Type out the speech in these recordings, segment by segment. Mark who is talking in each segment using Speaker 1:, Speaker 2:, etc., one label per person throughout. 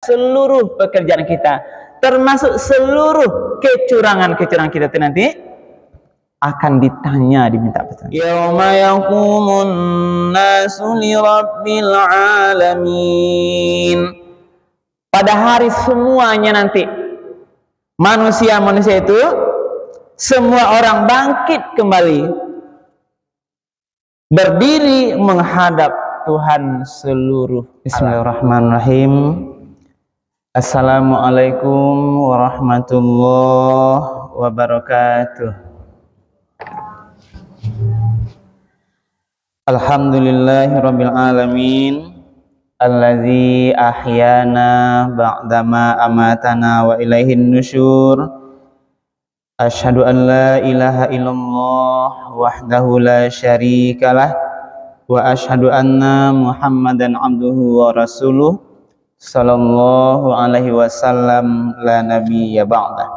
Speaker 1: seluruh pekerjaan kita, termasuk seluruh kecurangan-kecurangan kita itu nanti akan ditanya, diminta pertanyaan. Yauma yaqumun nasu li rabbil alamin. Pada hari semuanya nanti manusia-manusia itu semua orang bangkit kembali, berdiri menghadap Tuhan seluruh. Bismillahirrahmanirrahim. Assalamualaikum warahmatullahi wabarakatuh. Alhamdulillahirabbil alamin, allazi ahyana ba'dama amatana wa ilaihin nusyur. Asyhadu an la ilaha illallah wahdahu la syarikalah wa asyhadu anna Muhammadan abduhu wa rasuluh sallallahu alaihi wasallam la nabiyya ba'dah.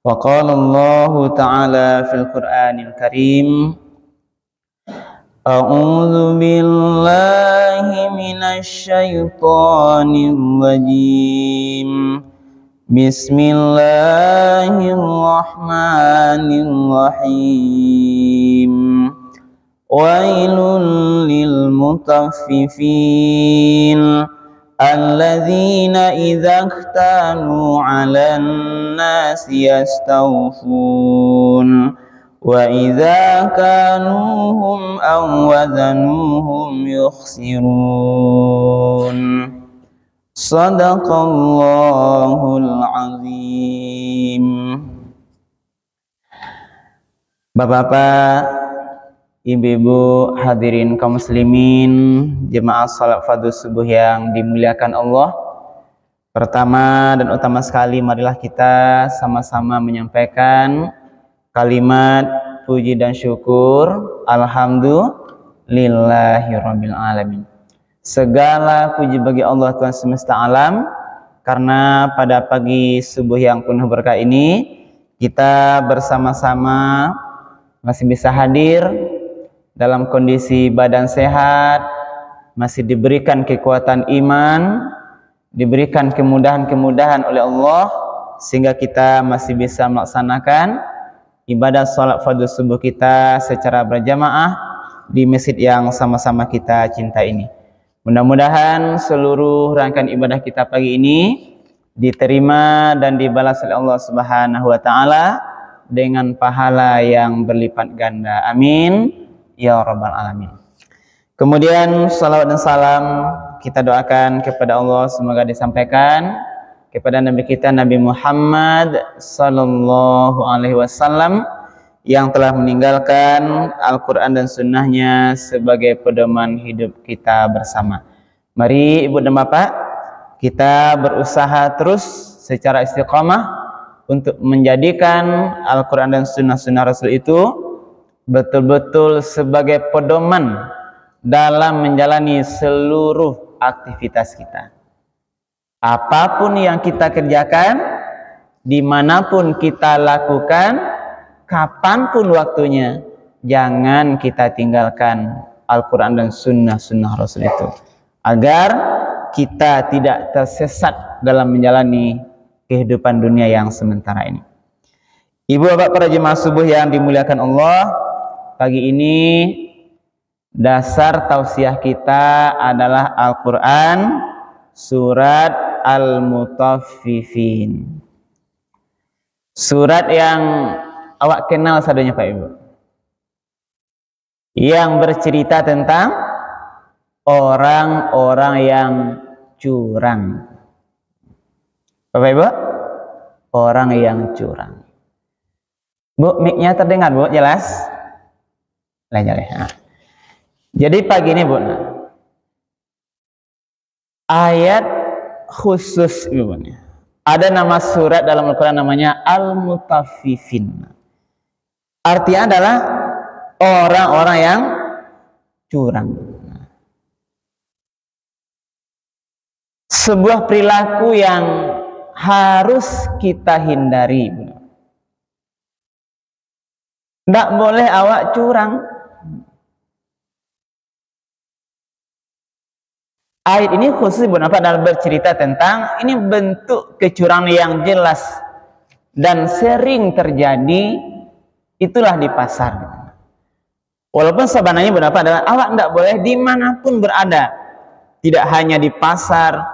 Speaker 1: Wa qala Allah ta'ala fil Qur'anil Karim, a'udzu billahi minasy syaithanir rajim. Bismillahirrahmanirrahim. Wailul lil mutaffifin alladzina idza iktanu 'alan nasi yastawfun wa idza kanuhum aw wazanuhum yukhsirun. Sadaqallahul azim. Bapak-bapak, ibu-ibu, hadirin kaum muslimin, jemaah salat fardhu subuh yang dimuliakan Allah. Pertama dan utama sekali, marilah kita sama-sama menyampaikan kalimat puji dan syukur. Alhamdulillahirabbil alamin. Segala puji bagi Allah Tuhan semesta alam, karena pada pagi subuh yang penuh berkah ini kita bersama-sama masih bisa hadir dalam kondisi badan sehat, masih diberikan kekuatan iman, diberikan kemudahan-kemudahan oleh Allah, sehingga kita masih bisa melaksanakan ibadah sholat fardhu subuh kita secara berjamaah di masjid yang sama-sama kita cinta ini. Mudah-mudahan seluruh rangkaian ibadah kita pagi ini diterima dan dibalas oleh Allah Subhanahu wa taala dengan pahala yang berlipat ganda. Amin ya rabbal alamin. Kemudian salawat dan salam kita doakan kepada Allah, semoga disampaikan kepada Nabi kita Nabi Muhammad sallallahu alaihi wasallam yang telah meninggalkan Al-Quran dan Sunnahnya sebagai pedoman hidup kita bersama. Mari ibu dan bapak, kita berusaha terus secara istiqamah untuk menjadikan Al-Quran dan Sunnah-Sunnah Rasul itu betul-betul sebagai pedoman dalam menjalani seluruh aktivitas kita. Apapun yang kita kerjakan, dimanapun kita lakukan, kapanpun waktunya, jangan kita tinggalkan Al-Quran dan Sunnah-Sunnah Rasul itu, agar kita tidak tersesat dalam menjalani kehidupan dunia yang sementara ini. Ibu bapak para jemaah subuh yang dimuliakan Allah, pagi ini dasar tausiah kita adalah Al-Quran surat Al-Mutaffifin. Surat yang awak kenal sadunya Pak Ibu, yang bercerita tentang orang-orang yang curang. Bapak Ibu, orang yang curang. Bu, mic-nya terdengar Bu, jelas? Nah. Jadi pagi ini Bu, ayat khusus Ibu, ada nama surat dalam Al-Quran namanya Al-Mutaffifin. Artinya adalah orang-orang yang curang. Sebuah perilaku yang harus kita hindari. Tidak boleh awak curang. Ayat ini khusus apa dalam bercerita tentang ini bentuk kecurangan yang jelas dan sering terjadi, itulah di pasar. Walaupun sebenarnya apa adalah awak tidak boleh dimanapun berada, tidak hanya di pasar,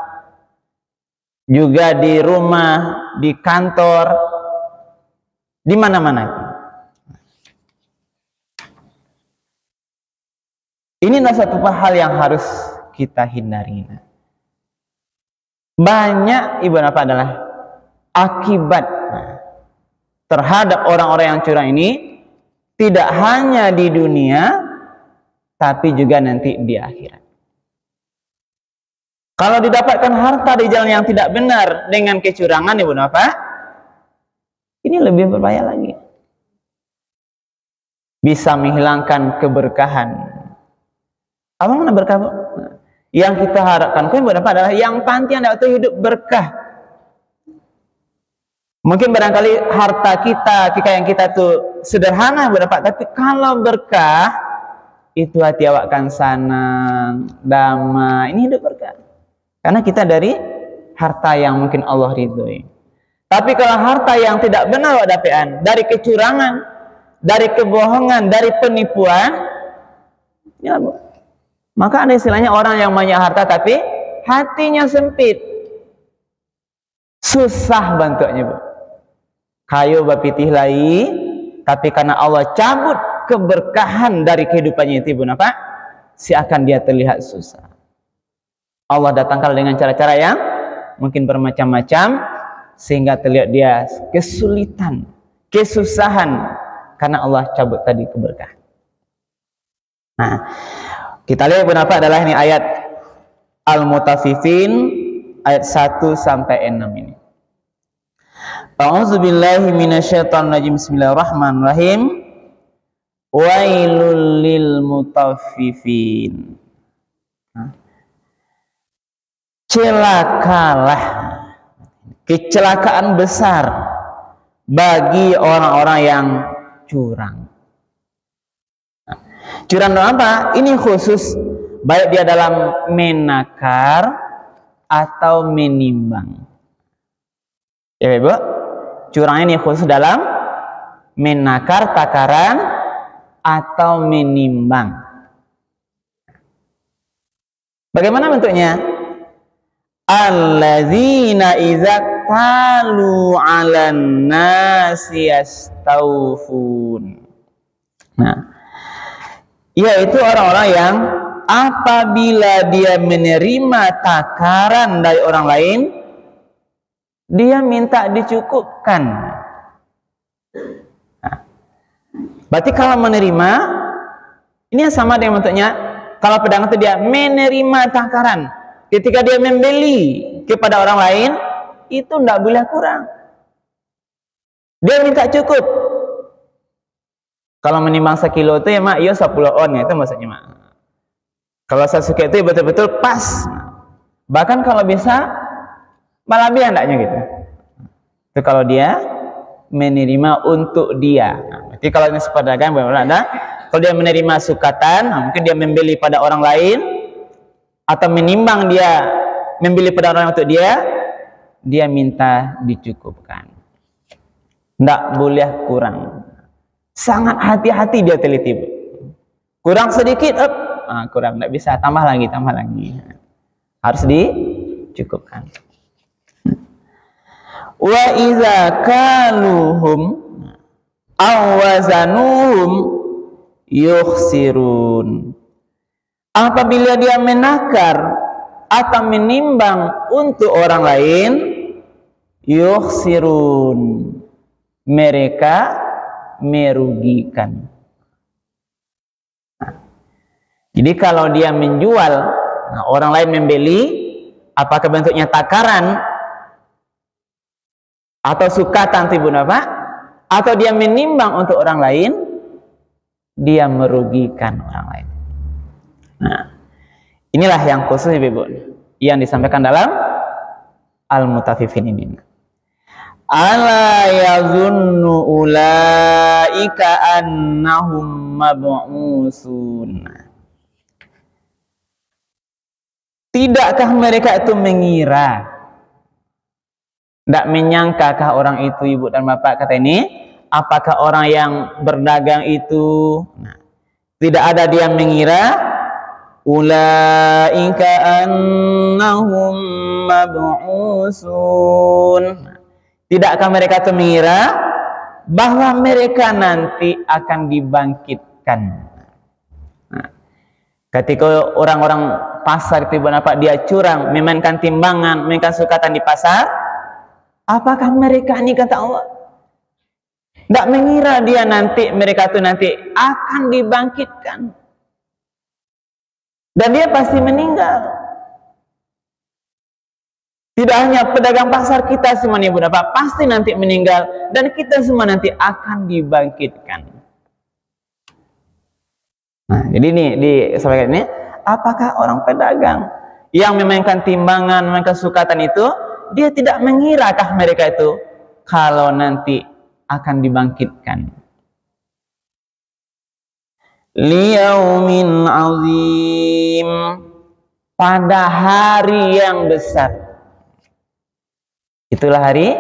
Speaker 1: juga di rumah, di kantor, di mana-mana. Ini adalah satu hal yang harus kita hindari. Banyak ibu apa adalah akibat terhadap orang-orang yang curang ini, tidak hanya di dunia tapi juga nanti di akhirat. Kalau didapatkan harta di jalan yang tidak benar dengan kecurangan, ibu apa? Ini lebih berbahaya lagi. Bisa menghilangkan keberkahan. Apa mana berkah? Yang kita harapkan ibu apa adalah yang pantian itu hidup berkah. Mungkin barangkali harta kita yang kita tuh sederhana berapa, tapi kalau berkah itu hati awak akan senang, damai. Ini hidup berkah. Karena kita dari harta yang mungkin Allah ridhoi. Tapi kalau harta yang tidak benar awak dapetan, dari kecurangan, dari kebohongan, dari penipuan, ya, maka ada istilahnya orang yang banyak harta tapi hatinya sempit. Susah bentuknya, Bu. Kayu bapitih lagi, tapi karena Allah cabut keberkahan dari kehidupannya itu, Bu, apa? Seakan dia terlihat susah. Allah datangkan dengan cara-cara yang mungkin bermacam-macam sehingga terlihat dia kesulitan, kesusahan karena Allah cabut tadi keberkahan. Nah, kita lihat kenapa adalah ini ayat Al-Mutaffifin ayat 1 sampai 6 ini. A'udzubillahi minasyaitonirrajim. Bismillahirrahmanirrahim. Wailul lil mutaffifin. Celakalah, kecelakaan besar bagi orang-orang yang curang. Curang dalam apa? Ini khusus baik dia dalam menakar atau menimbang. Ya, Ibu. Curang ini khusus dalam menakar, takaran atau menimbang. Bagaimana bentuknya? Alladzina idza qalu 'alan nasi yastawfun. Nah, yaitu orang-orang yang apabila dia menerima takaran dari orang lain, dia minta dicukupkan. Nah, berarti kalau menerima, ini sama dengan bentuknya. Kalau pedang itu dia menerima takaran, ketika dia membeli kepada orang lain, itu tidak boleh kurang. Dia minta cukup. Kalau menimbang 1 kilo itu ya mak, iya 10 on ya, itu maksudnya mak. Kalau 1 kilo itu betul-betul pas. Bahkan kalau bisa malah lebih hendaknya gitu. Itu kalau dia menerima untuk dia. Nah, berarti kalau ini sepedagang benar-benar ada. Kalau dia menerima sukatan, nah, mungkin dia membeli pada orang lain atau menimbang dia membeli pada orang untuk dia minta dicukupkan. Tidak boleh kurang. Sangat hati-hati dia teliti. Kurang sedikit, kurang, tidak bisa, tambah lagi. Harus dicukupkan. Wa iza kaluhum awazanuhum yukhsirun. Apabila dia menakar atau menimbang untuk orang lain, yukhsirun, mereka merugikan. Jadi kalau dia menjual, orang lain membeli, apakah bentuknya takaran atau sukatan Ibu Pak, atau dia menimbang untuk orang lain, dia merugikan orang lain. Nah, inilah yang khusus Ibu yang disampaikan dalam Al-Mutaffifin ini. Ala yazunnu ulaika annahum mab'usun. Tidakkah mereka itu mengira, tidak menyangkakah orang itu, ibu dan bapak, kata ini, apakah orang yang berdagang itu, tidak ada dia mengira, ulaika annahum mab'usun, tidakkah mereka itu mengira bahwa mereka nanti akan dibangkitkan. Ketika orang-orang pasar itu, bapak, dia curang, memainkan timbangan, memainkan sukatan di pasar, apakah mereka ini, kata Allah, tidak mengira dia nanti, mereka itu nanti akan dibangkitkan, dan dia pasti meninggal. Tidak hanya pedagang pasar, kita semua nih, bapak, pasti nanti meninggal, dan kita semua nanti akan dibangkitkan. Nah, jadi ini disampaikan ini, apakah orang pedagang yang memainkan timbangan, memainkan sukatan itu, dia tidak mengirakah mereka itu kalau nanti akan dibangkitkan? Liyaumin azim, pada hari yang besar. Itulah hari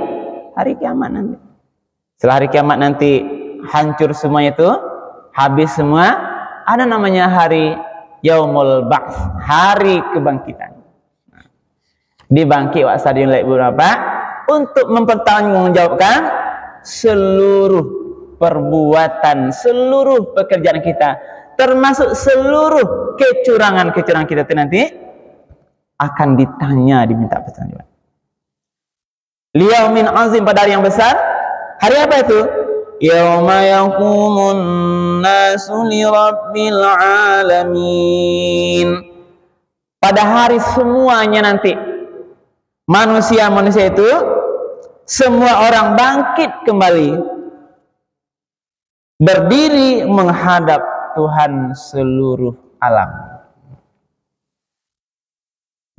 Speaker 1: kiamat nanti. Setelah hari kiamat nanti hancur semuanya itu, habis semua, ada namanya hari Yaumul Ba'ts, hari kebangkitan. Dibangkit waktu ibu bapak untuk mempertanggungjawabkan seluruh perbuatan, seluruh pekerjaan kita, termasuk seluruh kecurangan-kecurangan kita itu nanti akan ditanya, diminta pertanggungjawaban. Liyaumin azim, pada hari yang besar. Hari apa itu? Yauma yaqumun nasu li rabbil alamin. Pada hari semuanya nanti manusia-manusia itu, semua orang bangkit kembali, berdiri menghadap Tuhan seluruh alam.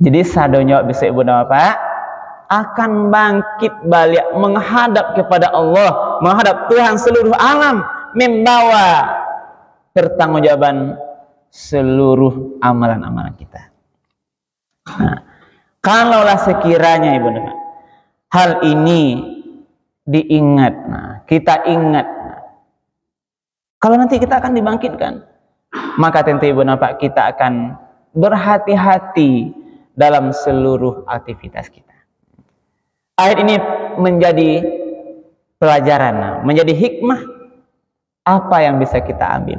Speaker 1: Jadi sadonya bisa ibu dan bapak akan bangkit balik menghadap kepada Allah, menghadap Tuhan seluruh alam, membawa pertanggungjawaban seluruh amalan-amalan kita. Nah, kalaulah sekiranya ibu dan bapak hal ini diingat, kita ingat, kalau nanti kita akan dibangkitkan, maka tentu ibu dan bapak kita akan berhati-hati dalam seluruh aktivitas kita. Ayat ini menjadi pelajaran, menjadi hikmah, apa yang bisa kita ambil.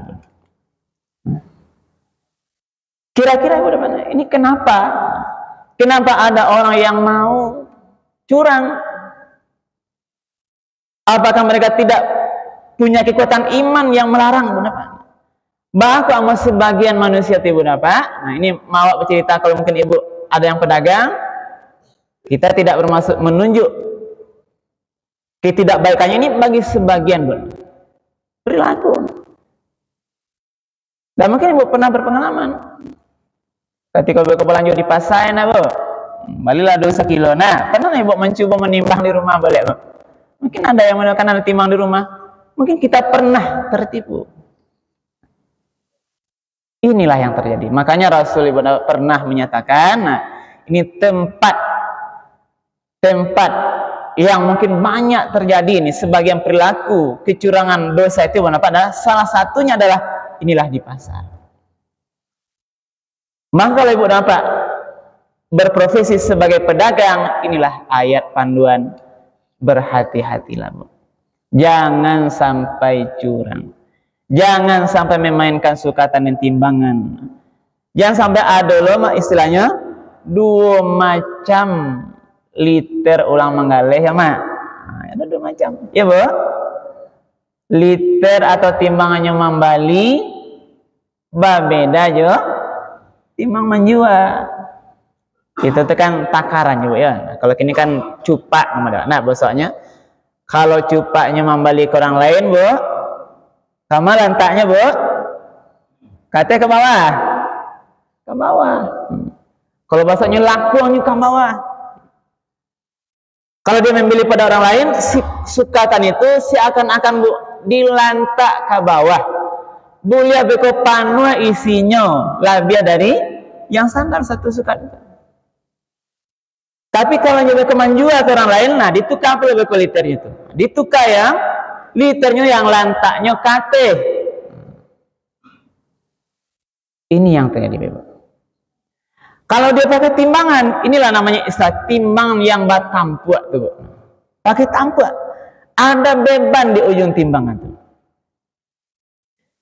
Speaker 1: Kira-kira ini kenapa ada orang yang mau curang? Apakah mereka tidak punya kekuatan iman yang melarang, Bunda Pak? Bahkan sama sebagian manusia, Bunda Pak. Nah, ini mau bercerita, kalau mungkin ibu ada yang pedagang, kita tidak bermaksud menunjuk ketidakbaikannya, ini bagi sebagian, Bunda, perilaku. Dan mungkin ibu pernah berpengalaman ketika ibu belanja di pasar, Bu, balilah 2 kilo. Nah, pernah ibu mencoba menimbang di rumah balik, Bu? Mungkin ada yang menekan ada timbang di rumah. Mungkin kita pernah tertipu. Inilah yang terjadi. Makanya Rasul pernah menyatakan, nah, ini tempat yang mungkin banyak terjadi ini, sebagian perilaku kecurangan dosa itu, pada salah satunya adalah inilah di pasar. Maka kalau ibu dan bapak berprofesi sebagai pedagang, inilah ayat panduan, berhati-hatilah, Bu. Jangan sampai curang, jangan sampai memainkan sukatan dan timbangan, jangan sampai ada loh istilahnya 2 macam liter ulang menggalih ya, Mak. Nah, ada 2 macam ya, Bu. Liter atau timbangannya membali, beda jo timbang menjual. Itu tuh kan takaran, Bu ya. Nah, kalau kini kan cupak namanya. Nah, bosoknya kalau cupaknya membali ke orang lain, Bu, sama lantaknya, Bu, katanya ke bawah. Ke bawah. Kalau bosoknya lakuannya ke bawah. Kalau dia membeli pada orang lain, si sukatan itu seakan-akan, Bu, dilantak ke bawah. Bu lihat beko panua isinya lebih dari yang standar 1 sukat. Tapi kalau nyoba kemanjua ke orang lain, nah ditukar pula ke liternya itu. Ditukar yang liternya yang lantaknya kate. Ini yang terjadi bebas. Kalau dia pakai timbangan, inilah namanya istilah timbang yang batampuak tuh. Pakai tampuak. Ada beban di ujung timbangan tuh.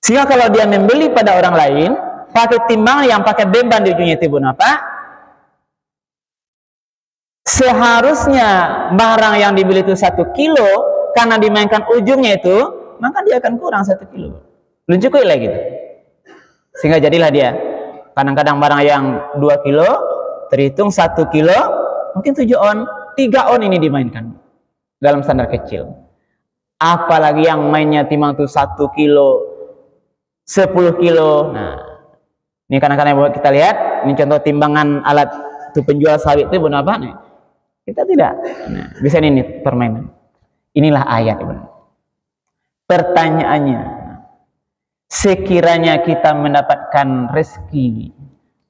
Speaker 1: Sehingga kalau dia membeli pada orang lain, pakai timbangan yang pakai beban di ujungnya itu apa? Seharusnya barang yang dibeli itu 1 kilo, karena dimainkan ujungnya itu, maka dia akan kurang 1 kilo. Belum cukup lah gitu. Sehingga jadilah dia, kadang-kadang barang yang 2 kilo, terhitung 1 kilo, mungkin 7 on, 3 on ini dimainkan. Dalam standar kecil. Apalagi yang mainnya timbang itu 1 kilo, 10 kilo. Nah, ini kadang-kadang kita lihat, ini contoh timbangan alat itu penjual sawit itu benar apa nih? Kita tidak. Nah, bisa ini permainan. Inilah ayat. Pertanyaannya, sekiranya kita mendapatkan rezeki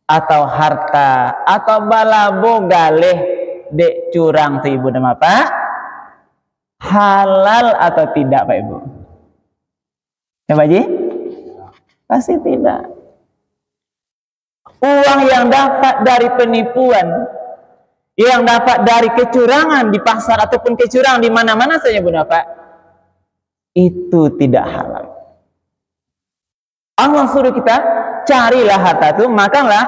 Speaker 1: atau harta atau balabo galeh dek curang tu ibu nama apa? Halal atau tidak Pak Ibu? Ya Pak Ji? Pasti tidak. Uang yang dapat dari penipuan, yang dapat dari kecurangan di pasar ataupun kecurangan di mana-mana saja Bu Bapak, itu tidak halal. Allah suruh kita carilah harta itu, makanlah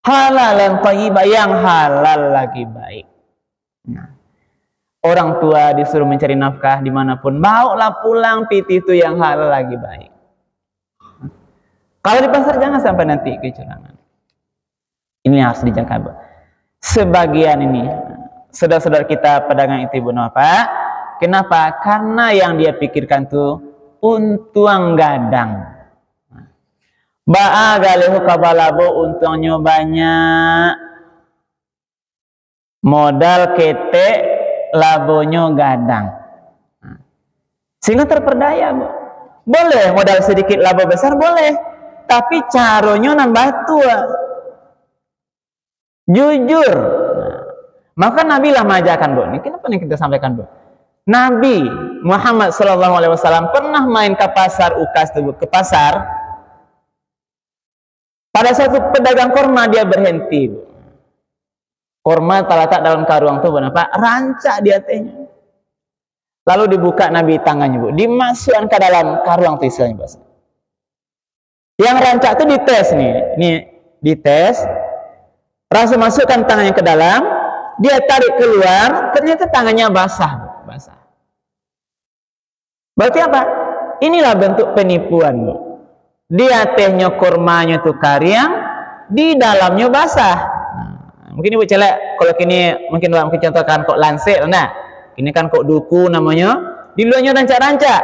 Speaker 1: halal yang thayyibah, yang halal lagi baik. Nah, orang tua disuruh mencari nafkah dimanapun, bawalah pulang piti itu yang halal lagi baik. Kalau di pasar jangan sampai nanti kecurangan. Ini harus dijaga. Sebagian ini saudara-saudara kita pedagang itu Ibu Nova, kenapa? Karena yang dia pikirkan tuh untung gadang. Ba'a galehu kabalabo, untungnya banyak, modal kete, labonya gadang. Sehingga terperdaya Bu. Boleh modal sedikit labo besar boleh, tapi caranya nambah tua. Jujur. Nah, maka Nabi lah mengajarkan Bu. Ini kenapa nih kita sampaikan Bu? Nabi Muhammad SAW pernah main ke pasar Ukas tuh Bu, ke pasar. Pada suatu pedagang korma dia berhenti Bu. Korma terletak dalam karung tuh Bu, apa? Rancak di atasnya. Lalu dibuka Nabi tangannya Bu, dimasukkan ke dalam karung tuh istilahnya Bu. Yang rancak itu dites nih, dites. Rasul masukkan tangannya ke dalam, dia tarik keluar, ternyata tangannya basah, basah. Berarti apa? Inilah bentuk penipuan, Bu. Di atasnya kurmanya itu karyang, di dalamnya basah. Nah, mungkin Ibu celek, kalau kini mungkin dalam contohkan kok lansir, nah, ini kan kok duku namanya, di luarnya rancak-rancak,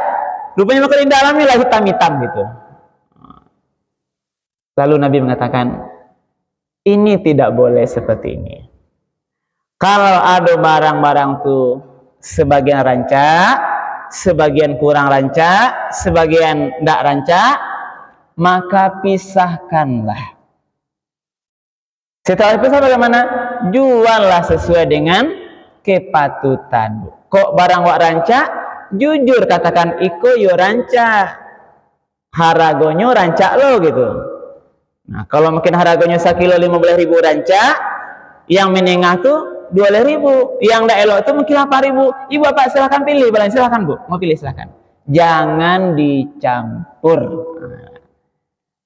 Speaker 1: rupanya maka di dalamnya lah hitam-hitam gitu. Lalu Nabi mengatakan, ini tidak boleh seperti ini. Kalau ada barang-barang tuh sebagian rancak, sebagian kurang rancak, sebagian tidak rancak, maka pisahkanlah. Setelah pisah bagaimana? Juallah sesuai dengan kepatutan. Kok barang wak rancak? Jujur katakan, iko yo rancak, haragonyo rancak lo gitu. Nah, kalau mungkin harganya 1 kilo 15.000 rancak, yang menengah tuh 12.000, yang tidak elok itu mungkin 8.000. Ibu Bapak silahkan pilih, silahkan Bu, mau pilih silahkan. Jangan dicampur. Nah,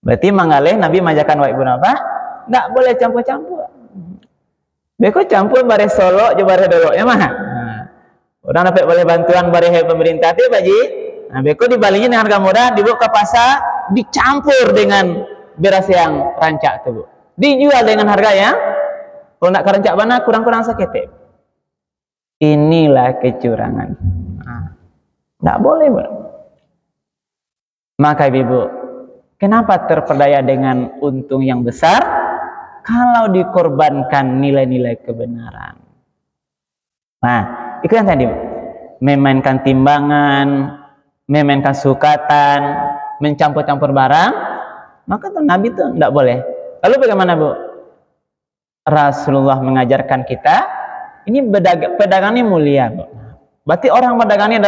Speaker 1: berarti mengalih Nabi majakan wa Ibu Bapak, tidak boleh campur-campur. Beko campur bare solo, je bare dolok ya mah. Nah, orang dapat boleh bantuan bare pemerintah tu Pak Ji. Nah, beko dibalikin dengan harga murah, dibawa ke pasar, dicampur dengan beras yang rancak itu Bu. Dijual dengan harga yang kalau nak kerancak mana kurang-kurang sakit. Inilah kecurangan. Tidak boleh Bu. Maka Ibu, kenapa terperdaya dengan untung yang besar kalau dikorbankan nilai-nilai kebenaran? Nah, itu yang tadi memainkan timbangan, memainkan sukatan, mencampur-campur barang, maka tuh Nabi tuh tidak boleh. Lalu bagaimana Bu? Rasulullah mengajarkan kita ini pedagang ini mulia, Bu. Berarti orang berdagang ini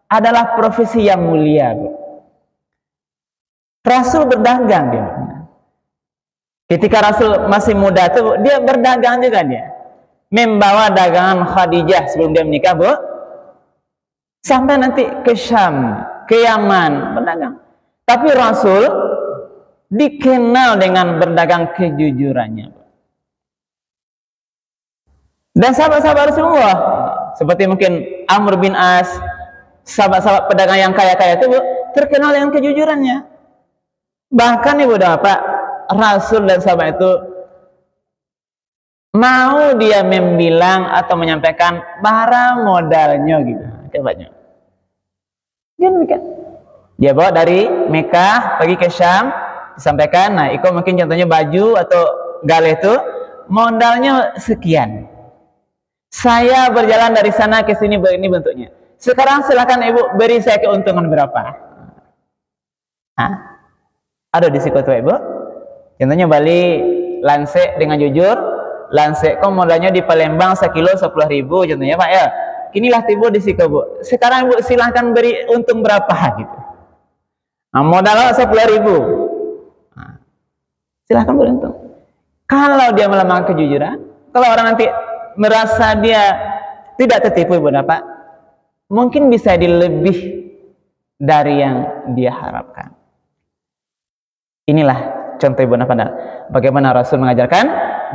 Speaker 1: adalah profesi yang mulia, Bu. Rasul berdagang dia. Ketika Rasul masih muda tuh dia berdagang juga dia. Membawa dagangan Khadijah sebelum dia menikah, Bu. Sampai nanti ke Syam, ke Yaman berdagang. Tapi Rasul dikenal dengan berdagang kejujurannya. Dan sahabat-sahabat Rasulullah seperti mungkin Amr bin As, sahabat-sahabat pedagang yang kaya-kaya itu, Bu, terkenal dengan kejujurannya. Bahkan Ibu Bapak, Rasul dan sahabat itu mau dia membilang atau menyampaikan bara modalnya gitu. Coba-nya. Dia demikian. Dia bawa dari Mekah pergi ke Syam, disampaikan, nah itu mungkin contohnya baju atau galih itu modalnya sekian. Saya berjalan dari sana ke sini begini bentuknya. Sekarang silakan Ibu beri saya keuntungan berapa? Ada di situ Ibu. Contohnya Bali lansek dengan jujur, lansek kok modalnya di Palembang sekilo 10.000 contohnya Pak ya. Inilah Ibu di situ Bu. Sekarang Ibu silahkan beri untung berapa gitu. Nah, modalnya 10.000. Silahkan beri untung. Kalau dia melambangkan kejujuran, kalau orang nanti merasa dia tidak tertipu Ibu Bapak, mungkin bisa dilebih dari yang dia harapkan. Inilah contoh Ibu Bapak bagaimana Rasul mengajarkan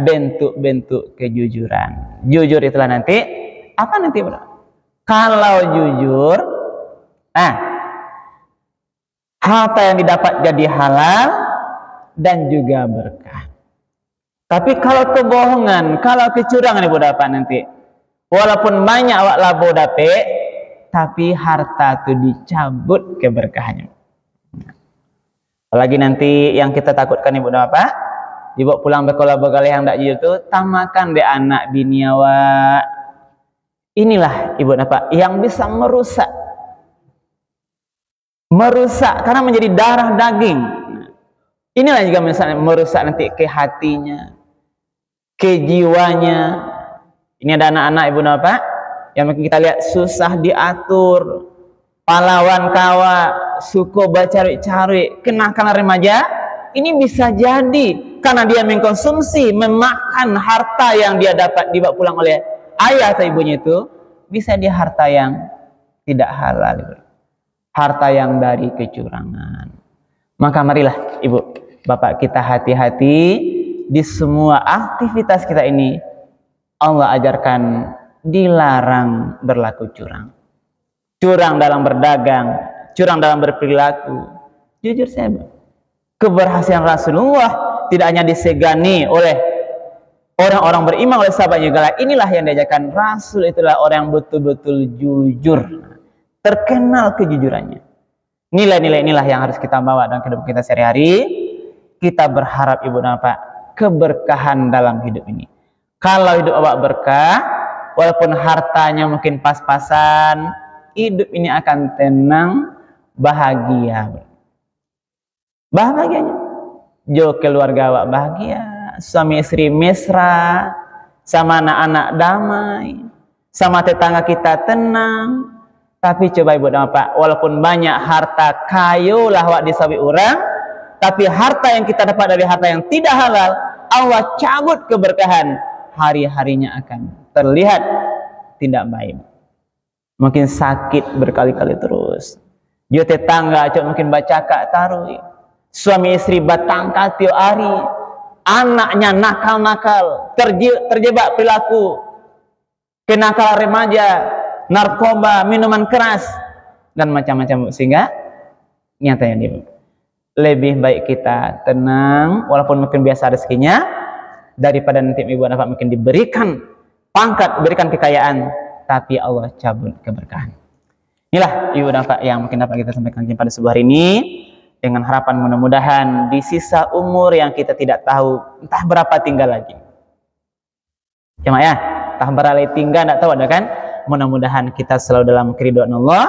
Speaker 1: bentuk-bentuk kejujuran. Jujur itulah nanti apa nanti Ibu Bapak? Kalau jujur, harta yang didapat jadi halal dan juga berkah. Tapi kalau kebohongan, kalau kecurangan Ibu dapat nanti, walaupun banyak awak labo dapat, tapi harta itu dicabut keberkahannya. Apalagi nanti yang kita takutkan Ibu dapat, dibawa pulang bekola-bekola yang tidak jujur itu, tamakan deh anak bini awak. Inilah Ibu dapat yang bisa merusak karena menjadi darah daging. Inilah juga misalnya merusak nanti ke hatinya, ke jiwanya. Ini ada anak-anak Ibu Bapak yang mungkin kita lihat susah diatur, pahlawan kawa, suku bacari-cari, kenakalan remaja. Ini bisa jadi karena dia mengkonsumsi, memakan harta yang dia dapat dibawa pulang oleh ayah atau ibunya itu, bisa dia harta yang tidak halal, harta yang dari kecurangan. Maka marilah Ibu Bapak kita hati-hati di semua aktivitas kita ini. Allah ajarkan dilarang berlaku curang. Curang dalam berdagang, curang dalam berperilaku. Jujur saya, keberhasilan Rasulullah tidak hanya disegani oleh orang-orang beriman, oleh sahabatnya juga. Inilah yang diajarkan Rasul, itulah orang yang betul-betul jujur, terkenal kejujurannya. Nilai-nilai inilah yang harus kita bawa dalam kehidupan kita sehari-hari. Kita berharap Ibu Bapak keberkahan dalam hidup ini. Kalau hidup awak berkah, walaupun hartanya mungkin pas-pasan, hidup ini akan tenang, bahagia. Bahagianya, jo keluarga awak bahagia, suami istri mesra, sama anak-anak damai, sama tetangga kita tenang. Tapi coba Ibu Bapak, walaupun banyak harta kayu lah awak disawi orang, tapi harta yang kita dapat dari harta yang tidak halal, Allah cabut keberkahan. Hari-harinya akan terlihat tidak baik. Mungkin sakit berkali-kali terus. Jo tetangga cok mungkin baca kak taruh. Suami istri batangkat tiap hari. Anaknya nakal-nakal, terjebak perilaku kenakalan remaja, narkoba, minuman keras, dan macam-macam. Sehingga nyatanya dia lebih baik kita tenang, walaupun mungkin biasa rezekinya, daripada nanti Ibu Bapak mungkin diberikan pangkat, diberikan kekayaan, tapi Allah cabut keberkahan. Inilah Ibu Bapak yang mungkin dapat kita sampaikan pada sebuah hari ini, dengan harapan mudah-mudahan di sisa umur yang kita tidak tahu entah berapa tinggal lagi. Cuma ya, entah berapa tinggal tidak tahu ada kan? Mudah-mudahan kita selalu dalam keridhaan Allah.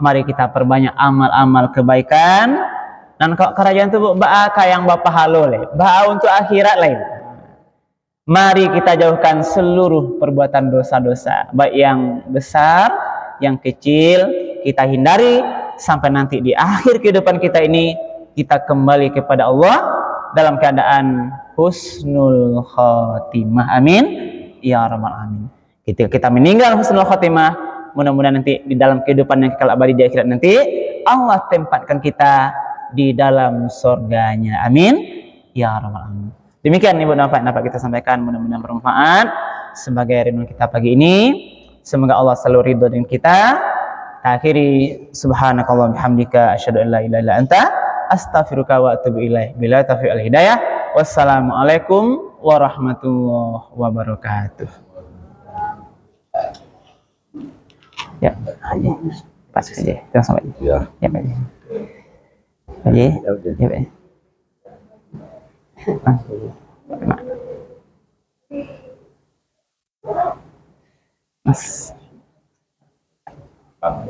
Speaker 1: Mari kita perbanyak amal-amal kebaikan. Dan kalau kerajaan itu ba'a yang bapak halo le, ba'a untuk akhirat lain. Mari kita jauhkan seluruh perbuatan dosa-dosa, baik yang besar, yang kecil, kita hindari sampai nanti di akhir kehidupan kita ini kita kembali kepada Allah dalam keadaan husnul khotimah. Amin ya rabbal alamin. Ketika kita meninggal husnul khotimah, mudah-mudahan nanti di dalam kehidupan yang kekal abadi di akhirat nanti Allah tempatkan kita di dalam surganya. Amin ya rabbal alamin. Demikian ibu dapat kita sampaikan, mudah-mudahan bermanfaat sebagai renungan kita pagi ini. Semoga Allah selalu ridho dengan kita. Akhiri subhanakallah bihamdika asyhadu an la ilaha illa anta astaghfiruka wa atubu ilaik. Bila taufiq wal hidayah. Wassalamualaikum warahmatullahi wabarakatuh. Ya, Haji. Pas saja. Langsung Pak. Ya. Ya, Pak. Haji. Ya, Pak. Mas. Pak.